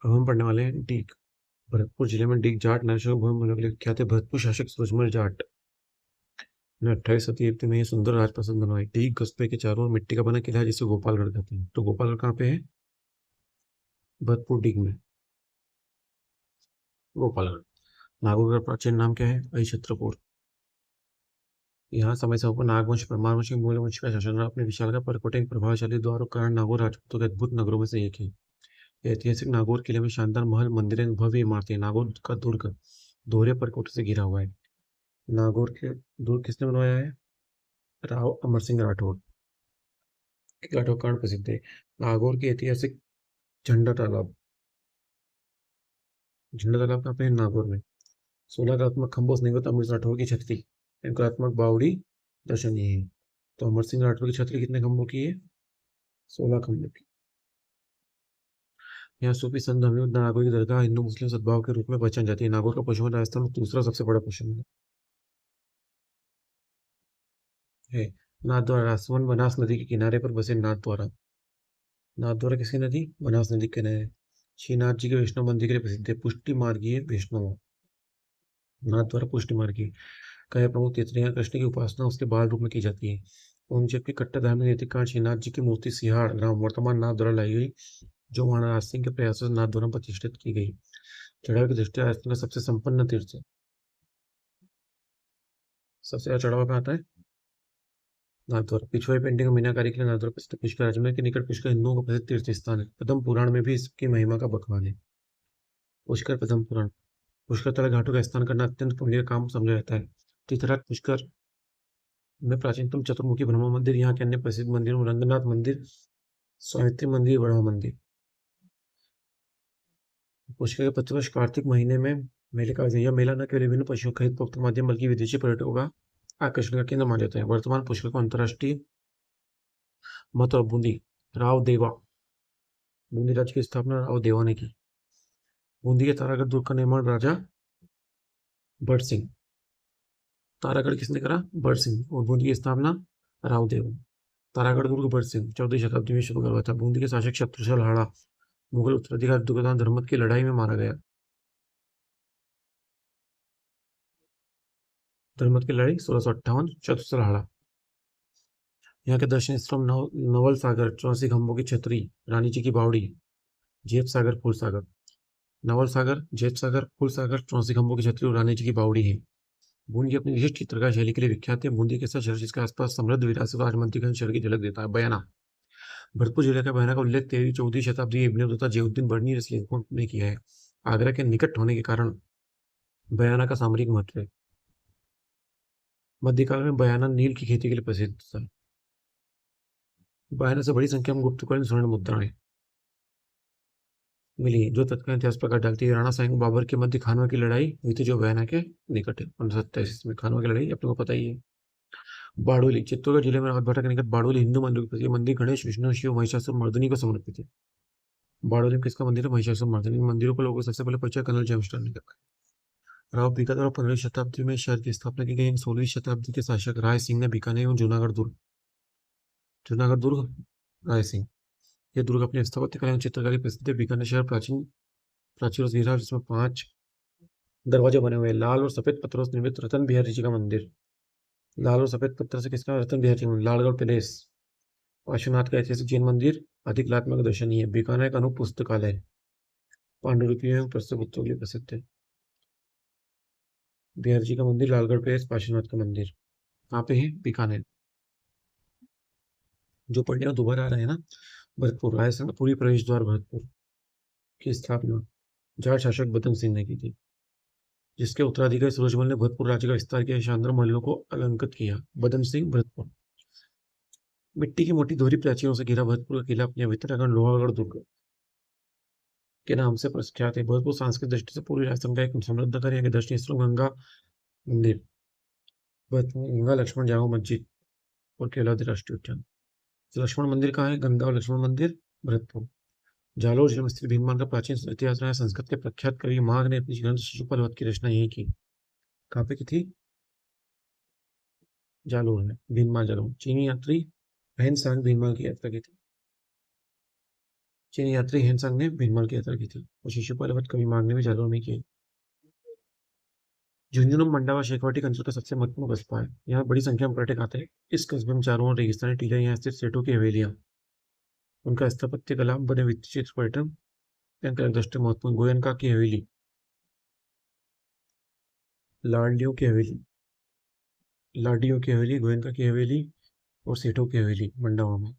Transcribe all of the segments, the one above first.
अब हम पढ़ने वाले हैं डीग। भरतपुर जिले में डीग जाट नरेश भूमि के लिए विख्यात है। भरतपुर शासक सूरजमल जाट ने 28 शताब्दी में ये सुंदर राजप्रासाद बनवाई। डीग कस्बे के चारों ओर मिट्टी का बना किला है जिसे गोपालगढ़ कहते हैं। तो गोपालगढ़ कहाँ पे है? भरतपुर डीग में गोपालगढ़। नागौर का प्राचीन नाम क्या है? अहिछत्रपुर। यहाँ समय से ऊपर नागवंश परमार वंश मूल वंश का शासन रहा। अपने विशाल का परकोटे प्रभावशाली द्वारों के कारण नागौर राजपूतों के अद्भुत नगरों में से एक है। ऐतिहासिक नागौर किले में शानदार महल, मंदिर एवं भव्य इमारतें। नागौर का दुर्ग दोहरे परकोटे से घिरा हुआ है। नागौर के दुर्ग किसने बनवाया है? राव अमर सिंह राठौर। राठौर कारण प्रसिद्ध है। नागौर के ऐतिहासिक झंडा तालाब। झंडा तालाब कहाँ पे है? नागौर में। 16 कलात्मक खंभों से निर्मित अमर सिंह राठौर की छतरी एवं कलात्मक बावड़ी दर्शनीय है। तो अमर सिंह राठौर की छतरी कितने खंभों की है? 16 खंभों की। यहाँ सूफी संत हमीद नागौर की दरगाह हिंदू मुस्लिम सद्भाव के रूप में पहचान जाती है। नागौर का पशु मेला राजस्थान में दूसरा सबसे बड़ा पशु मेला है। नाथद्वारा राजस्थान बनास नदी के किनारे पर बसे नाथद्वारा। नाथद्वारा किसकी नदी? बनास नदी के किनारे। श्रीनाथ जी के वैष्णव मंदिर के लिए प्रसिद्ध है। पुष्टि मार्गीय वैष्णव। नाथद्वारा पुष्टि मार्गीय का यह प्रमुख तीर्थ है। यहाँ कृष्ण की उपासना उसके बाल रूप में की जाती है। उन जबकि कट्टर धार्मिक नैतिक कारण श्रीनाथ जी की मूर्ति सिहाड़ ग्राम वर्तमान नाथ द्वारा लाई गई, जो महाराज सिंह के प्रयासों से नाथ द्वारा प्रतिष्ठित की गई। चढ़ाई की दृष्टि राजस्थान का सबसे संपन्न तीर्थ है। सबसे ज्यादा चढ़ावा कहाँ आता है? नाथद्वारा। पिछुआई पेंटिंग और मीनाकारी के लिए नाथद्वारा प्रसिद्ध। पुष्कर अजमेर के निकट पुष्कर हिंदुओं का प्रसिद्ध तीर्थ स्थान है। पद्म पुराण में भी इसकी महिमा का बखान है। पुष्कर पद्म पुराण। पुष्कर तला घाटों का स्नान करना अत्यंत पुण्य का काम समझा जाता है। तीर्थराज पुष्कर में प्राचीनतम चतुर्मुखी ब्रह्मा मंदिर, यहाँ के अन्य प्रसिद्ध मंदिरों रंगनाथ मंदिर, स्वामित्री मंदिर, बड़ा मंदिर। पुष्कर के प्रतिवर्ष कार्तिक महीने में मेले का आयोजन। यह मेला न केवल विभिन्न पशुओं खरीद पोक्त माध्यम बल्कि विदेशी पर्यटकों का आकर्षण का केंद्र माना जाता है। वर्तमान पुष्कर को अंतर्राष्ट्रीय महत्व और बूंदी राव देवा। बूंदी राज्य की स्थापना राव देवा ने की। बूंदी के तारागढ़ दुर्ग का निर्माण राजा बड़ सिंह। तारागढ़ किसने करा? बड़ सिंह। और बूंदी की स्थापना राव देवा। तारागढ़ दुर्ग बड़ सिंह 14वीं शताब्दी में शुरू करवाया था। बूंदी के शासक शत्रुशल हाड़ा मुगल उत्तराधिकारी दुर्योधन धर्मत की लड़ाई में मारा गया। धर्मत की लड़ाई 1658। शत्रुशल हाड़ा। यहाँ के दर्शनीय स्थल नवल सागर 84 खंभों की छतरी, रानी जी की बावड़ी, जेब सागर, फूल सागर। नवल सागर, जेब सागर, फूल सागर, 84 खंभों की छतरी और रानी जी की बावड़ी है। बूंदी अपनी विशिष्ट चित्रकार शैली के लिए विख्यात है। बूंदी के साथ शहर जिसके आसपास समृद्ध विरासत और राजमंत्री शहर की झलक देता है। बयाना। भरतपुर जिले का बयाना का उल्लेख 13वीं 14वीं शताब्दी इब्न बतूता जयउद्दीन बर्नी लेखकों ने किया है। आगरा के निकट होने के कारण बयाना का सामरिक महत्व है। मध्यकाल में बयाना नील की खेती के लिए प्रसिद्ध था। बयाना से बड़ी संख्या में गुप्तकालीन स्वर्ण मुद्राएं मिली, जो तत्कालीन इतिहास पर प्रकाश डालती है। राणा साहिब बाबर के मध्य खानवा की लड़ाई हुई थी, जो बयाना के निकट है। 1527 में खानवा की लड़ाई अपने को पता ही है। बारडोली चित्तौड़गढ़ जिले में रावतभाटा के निकट बारडोली हिंदू मंदिर की मंदिर गणेश, विष्णु, शिव, महिषासुर मर्दिनी को समर्पित है। बारडोली में किसका मंदिर है? महिषासुर मर्दिनी। मंदिरों को लोगों को सबसे पहले परिचय कर्नल जेम्सटन ने कराया। राव बीका द्वारा 15वीं शताब्दी में शहर की स्थापना की गई। 16वीं शताब्दी के शासक राय सिंह ने बीकानेर एवं जूनागढ़ दुर्ग राय सिंह। यह दुर्ग अपनी स्थापत्य कला एवं चित्रकारी प्रसिद्ध है। बीकानेर शहर प्राचीन प्राचीर और वीरा जिसमें 5 दरवाजे बने हुए हैं। लाल और सफेद पत्थरों से निर्मित रतन बिहारी जी का मंदिर। लाल और सफेद पत्थर से किसका? रतन बिहारी जी का मंदिर। लालगढ़ पैलेस। पार्श्वनाथ का ऐतिहासिक जैन मंदिर अधिक कलात्मक दर्शनीय है। बीकानेर का अनूप पुस्तकालय पांडुलिपियों एवं प्रस्तुतों के लिए प्रसिद्ध है। बिहारी जी का मंदिर, लालगढ़ पैलेस, पार्श्वनाथ का मंदिर कहाँ पे है? बीकानेर। जो पढ़ने में दोबारा आ रहा है ना, भरतपुर राजस्थान का पूरी प्रवेश द्वार भरतपुर की स्थापना जाट शासक बदन सिंह ने की थी, जिसके उत्तराधिकारी सूरजमल ने भरतपुर राज्य का विस्तार किया, शानदार महलों को अलंकृत किया। बदन सिंह भरतपुर। मिट्टी की मोटी दोहरी प्राचीरों से घिरा भरतपुर का किला अपने वितरागढ़ लोहागढ़ दुर्ग के नाम से प्रख्यात है। भरतपुर सांस्कृतिक दृष्टि से पूरी राजस्थान का एक समृद्ध नगर है। यहाँ के दर्शनीय स्थल गंगा मंदिर, भरतपुर गंगा लक्ष्मण जागो मस्जिद और केलावती राष्ट्रीय उद्यान। लक्ष्मण मंदिर कहाँ है? गंगा और लक्ष्मण मंदिर भरतपुर। जालोर जिले में स्थित भीनमाल का प्राचीन इतिहास रहा है। संस्कृत के प्रख्यात कवि माघ ने अपनी ग्रंथ शिशुपाल वध की रचना यहीं की। कहाँ पे की थी? जालोर में। भीनमाल जालोर। चीनी यात्री भैन सांग भीनमाल की यात्रा की थी। चीनी यात्री हिंसंग ने भीनमाल की यात्रा की थी और शिशुपाल वध कभी मांगने में जादू नहीं किए। झुंझुनू मंडावा शेखावाटी अंचल का सबसे महत्वपूर्ण कस्बा है। यहाँ बड़ी संख्या में पर्यटक आते हैं। इस कस्बे में चारों ओर रेगिस्तानी टीले, यहाँ स्थित सेठों की हवेलियां, उनका स्थापत्य कला, बने विचित्र पर्यटन, यहाँ दृष्टि महत्वपूर्ण गोयनका की हवेली, लाडलियों की हवेली, लाडियों की हवेली, गोयनका की हवेली और सेठों की हवेली मंडावा में।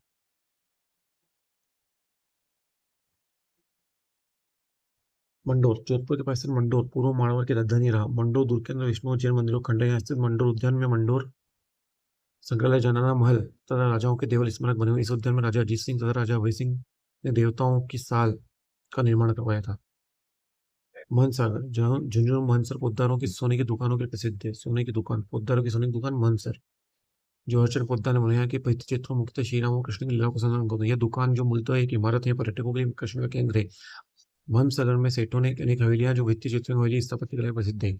मंडोर, जोधपुर के पास स्थित मंडोर पूर्व मारवाड़ की राजधानी रहा। मंडोर दुर्ग के अंदर विष्णु और जैन मंदिरों खंड है। यहाँ स्थित मंडोर उद्यान में मंडोर संग्रहालय, जानाना महल तथा राजाओं के देवल स्मारक बने हुए। इस उद्यान में राजा अजीत सिंह तथा राजा अभय सिंह ने देवताओं की साल का निर्माण करवाया था। मनसागर, जहाँ झुंझुनू मनसर पोद्दारों की सोने की दुकानों के लिए प्रसिद्ध है। सोने की दुकान, पोद्दारों की सोने की दुकान मनसर, जो हर्षण पोद्दार ने बनाया कि पवित्र चित्रों मुख्यतः श्री राम और कृष्ण की लीला को संदर्भ करते हैं। यह दुकान जो मूलतः एक इमारत है, पर्यटकों के लिए आकर्षण का केंद्र है। मनसागर में सेठों ने अनेक हवेलियां जो भित्ति चित्रों की हवेली स्थापत्य कला प्रसिद्ध है।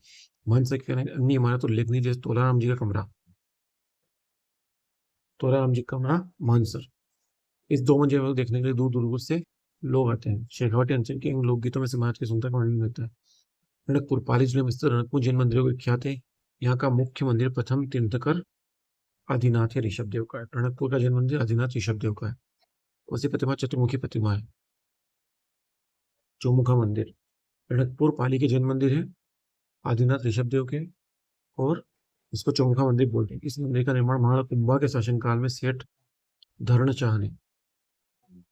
मनसागर की अनेक अन्य इमारत उल्लेखनीय जैसे तोलाराम जी का कमरा, तोलाराम जी का कमरा मनसर। इस दो मंजिल को देखने के लिए दूर दूर से लोग आते हैं। शेखावाटी अंचल के इन लोकगीतों में समाज की सुंदर का वर्णन मिलता है। रणकपुर पाली जिले में स्थित रणकपुर जैन मंदिरों के विख्यात है। यहाँ का मुख्य मंदिर प्रथम तीर्थंकर आदिनाथ या ऋषभ देव का है। रणकपुर का जैन मंदिर आदिनाथ ऋषभ देव का है। उसी प्रतिमा चतुर्मुखी प्रतिमा है। चौमुखा मंदिर, रणकपुर पाली के जैन मंदिर है, आदिनाथ ऋषभ देव के, और इसको चौमुखा मंदिर बोलते हैं। इस मंदिर का निर्माण महाराणा कुंभा के शासनकाल में सेठ धरणशाह ने,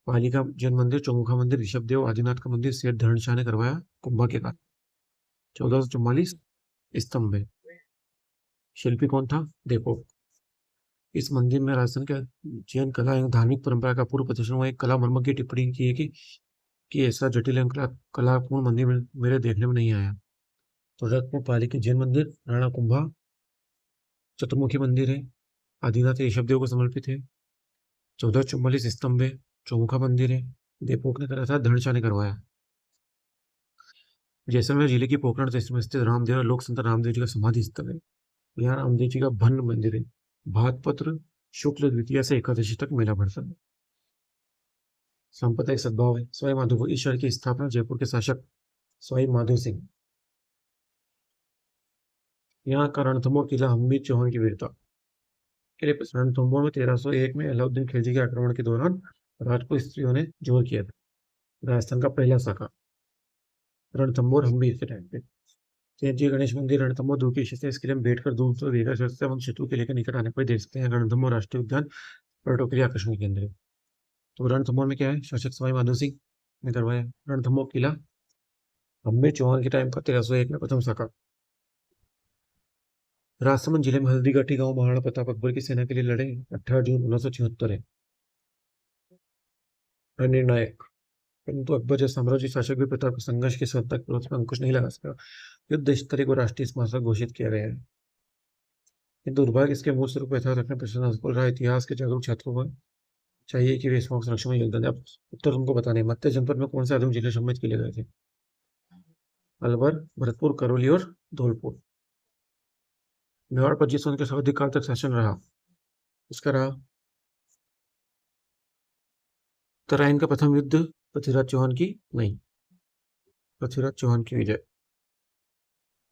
पाली का जैन मंदिर, चौमुखा मंदिर, ऋषभ देव, आदिनाथ का मंदिर सेठ धरणशाह ने करवाया कुंभा के काल। 1444 स्तंभ है। शिल्पी कौन था? देखो, इस मंदिर में राजस्थान के जैन कला एवं धार्मिक परंपरा का पूर्व प्रदर्शन हुआ। एक कला मर्मज्ञ की टिप्पणी की है कि ऐसा जटिल एवं कलापूर्ण मंदिर मेरे देखने में नहीं आया। तो रत्न पाली के जैन मंदिर, राणा कुंभा, चतुर्मुखी मंदिर है, आदिनाथ ऋषभ देव को समर्पित है, 1444 स्तंभ है, चौमुखा मंदिर है, देवपोक ने करा था, धरणशाह ने करवाया। जैसलमेर जिले की पोखरण तहसील में स्थित रामदेव लोक संत रामदेव जी का समाधि स्थल है। यहाँ रामदेव जी का भन्न मंदिर है। भातपत्र शुक्ल द्वितीया से एकादशी तक मेला भरता है। सांप्रदायिक सद्भाव है। सवाई माधोपुर, इस शहर की स्थापना जयपुर के शासक सवाई माधो सिंह, यहाँ का रणथंभौर किला हमीर चौहान की वीरता के लिए प्रसिद्ध। रणथंभौर में 1301 में अलाउद्दीन खिलजी के आक्रमण के दौरान राजपूत स्त्रियों ने जोर किया था। राजस्थान का पहला शाखा रणथंभौर हमीर के टाइम पे। जी गणेश मंदिर रणथंभौर दूर की स्थिति है। इसके लिए हम बैठकर दूर तो देखा जा सकता है, हम सेतु के लेकर निकट आने पर देख सकते हैं। रणथंभौर राष्ट्रीय उद्यान पर्यटकों के लिए आकर्षण के केंद्र है। तो रणथंभौर में क्या है? शासक सवाई माधो सिंह ने करवाया रणथंभौर किला हमीर चौहान के टाइम का 1301 में प्रथम शाखा। राजसमंद जिले में हल्दीघाटी गांव महाराणा प्रताप अकबर की सेना के लिए लड़े। 18 जून 1974 है। निर्णायक, परंतु अकबर जैसे साम्राज्य शासक भी प्रताप के संघर्ष की सत्ता के विरोध में अंकुश नहीं लगा सका। युद्ध स्तरीय को राष्ट्रीय स्मारक घोषित किया गया है। ये दुर्भाग्य इसके मूल स्वरूप यथार्थ रखने प्रश्न बोल रहा है। इतिहास के जागरूक छात्रों को चाहिए कि वे इस संरक्षण में योगदान दें। अब उत्तर तुमको बताने, मध्य जनपद में कौन से आधुनिक जिले सम्मिलित किए गए थे? अलवर, भरतपुर, करौली और धौलपुर। मेवाड़ पर जिस उनके सर्वाधिक काल तक शासन रहा, उसका रहा तराइन का प्रथम युद्ध पृथ्वीराज चौहान की नहीं, पृथ्वीराज चौहान की विजय।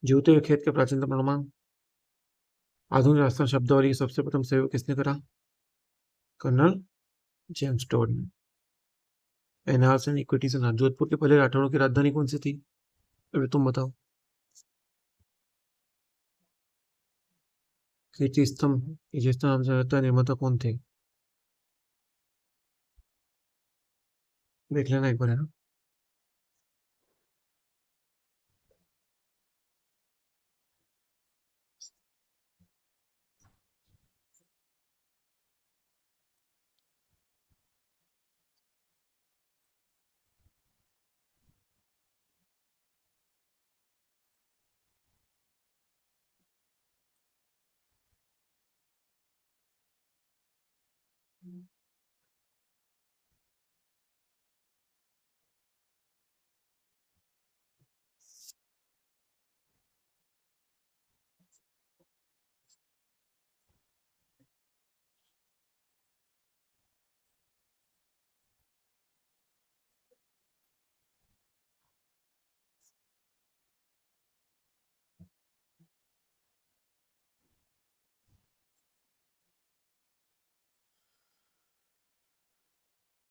जूते हुए खेत के प्राचीनतम प्रमाण। आधुनिक राजस्थान शब्दावली की सबसे प्रथम सहयोग किसने करा? कर्नल जेम्स टोड ने। एनआरसी एंड इक्विटी से जोधपुर के पहले राठौड़ों की राजधानी कौन सी थी? अभी तुम बताओ। कीर्ति स्तंभ, जिस नाम से रहता है, निर्माता कौन थे? देख लेना एक बार, है ना।